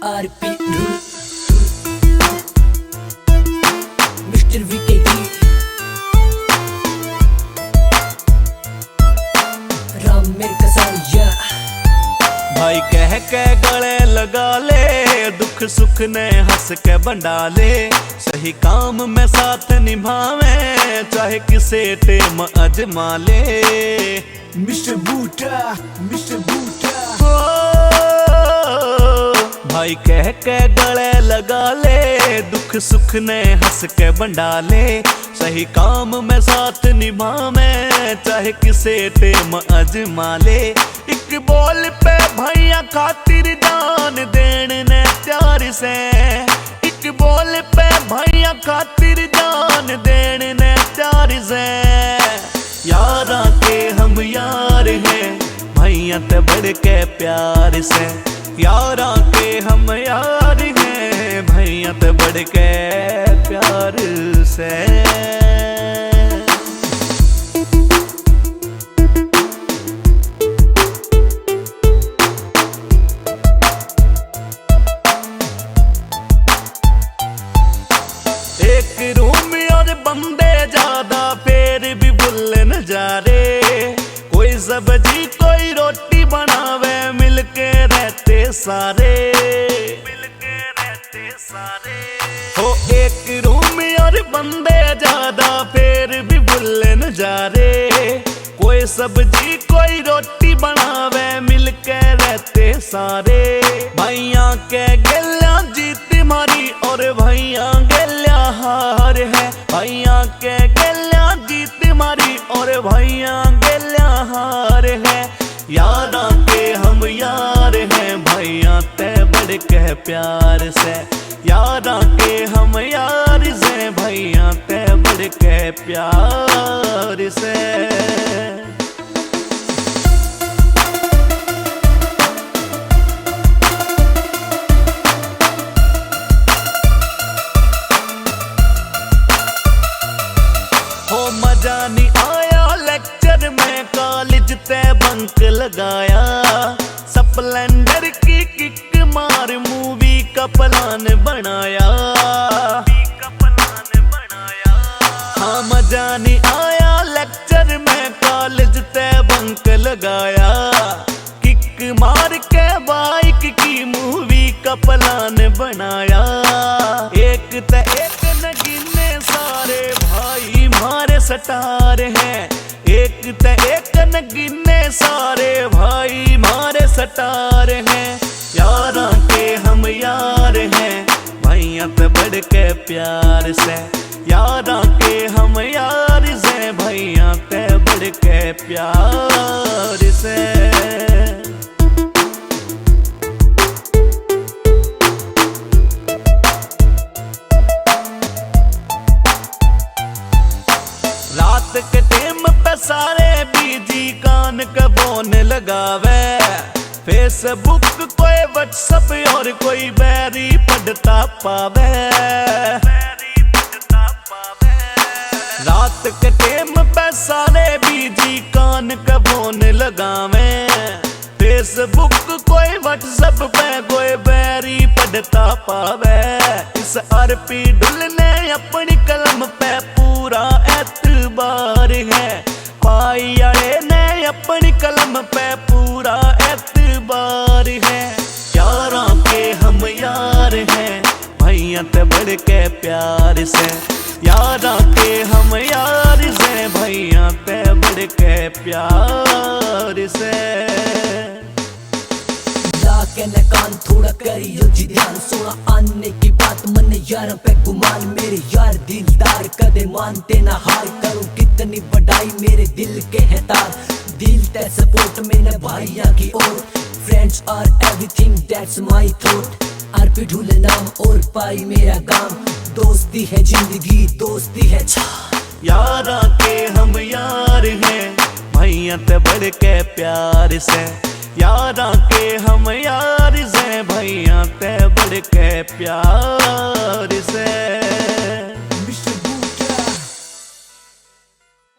RP Mr. VKT Ram मेरे कसारिया भाई कह के गले लगा ले, दुख सुख ने हंस के बंडा ले। सही काम में साथ निभावे, चाहे किसे टेम अजमा ले। मिस्टर बूटा भाई कह के गले लगा ले, दुख सुख ने हंस के बंडा ले। सही काम में साथ निभावे, चाहे किसे टेम अजमा ले। एक बोल पे भैया खातिर जान देने ने प्यार से। एक बोल पे भैया खातिर जान देने ने प्यार से। यारा के हम यार हैं, भैया ते बढ़ के प्यार से। यारा के हम यार हैं, भैया ते बढ़ के प्यार से। एक रूम और बंदे ज्यादा, फिर भी भूले न जा रे। कोई सब्जी कोई रोटी बनावे, मिलके रहते सारे। हो एक रूम और बंदे ज्यादा, फिर भी भूले न जा रे। कोई सब्जी कोई रोटी बनावे, मिलके रहते सारे। भैया के गल्या जीत मारी, और भैया गल्या हार है। भैया के गल्या जीत मारी, और भैया गल्या हार है। यारा के हम यार हैं, भैया ते बढ़ के प्यार से। यारा के हम यार से, भैया ते बढ़ के प्यार से। हो मजा नहीं आया लेक्चर में, कॉलेज ते बंक लगाया। स्प्लेंडर की किक मार, मूवी का प्लान बनाया। हाँ मजा नहीं आया लेक्चर में, कॉलेज ते बंक लगाया। किक मार के बाइक की मूवी का प्लान बनाया। एक ते एक नगीने सारे, भाई मारे सटार हैं। एक ते एक नगीने सारे, भाई मारे सटार हैं। यारा के हम यार हैं, भैया ते बढ़ के प्यार से। यारा के हम यार से, भैया ते बढ़ के प्यार से। रात के टाइम पे सारे बीजी, कान के बोन लगावे। फेसबुक कोई व्हाट्सएप, और कोई बैरी पढ़ता पावे। रात के टाइम पे सारे बीजी, कान के बोन लगावे। फेसबुक कोई व्हाट्सएप पे, कोई बैरी पढ़ता पावे। इस RP ढुल ने अपनी कलम पे पूरा एतबार है। पाई अड़े ने अपनी कलम पे पूरा एतबार है। यारा के हम यार हैं, भैया ते बढ़ के प्यार से। यारा के हम यार से, भैया ते बढ़ के प्यार से। लाके न कान थोड़ा करियो जी ध्यान, सोना आने की बात मन यार पे गुमान। मेरे यार दिलदार कदे मानते ना हार, करूं कितनी बढ़ाई मेरे दिल के है तार। दिल ते सपोर्ट में भाइया की ओर, friends are everything that's my thought. RP Dhule नाम और पाई मेरा गाम, दोस्ती है जिंदगी दोस्ती है छा। यारा के हम यार हैं, भैया ते बढ़ के प्यार से। यारा के हम यार से, भैया ते बढ़ के प्यार से।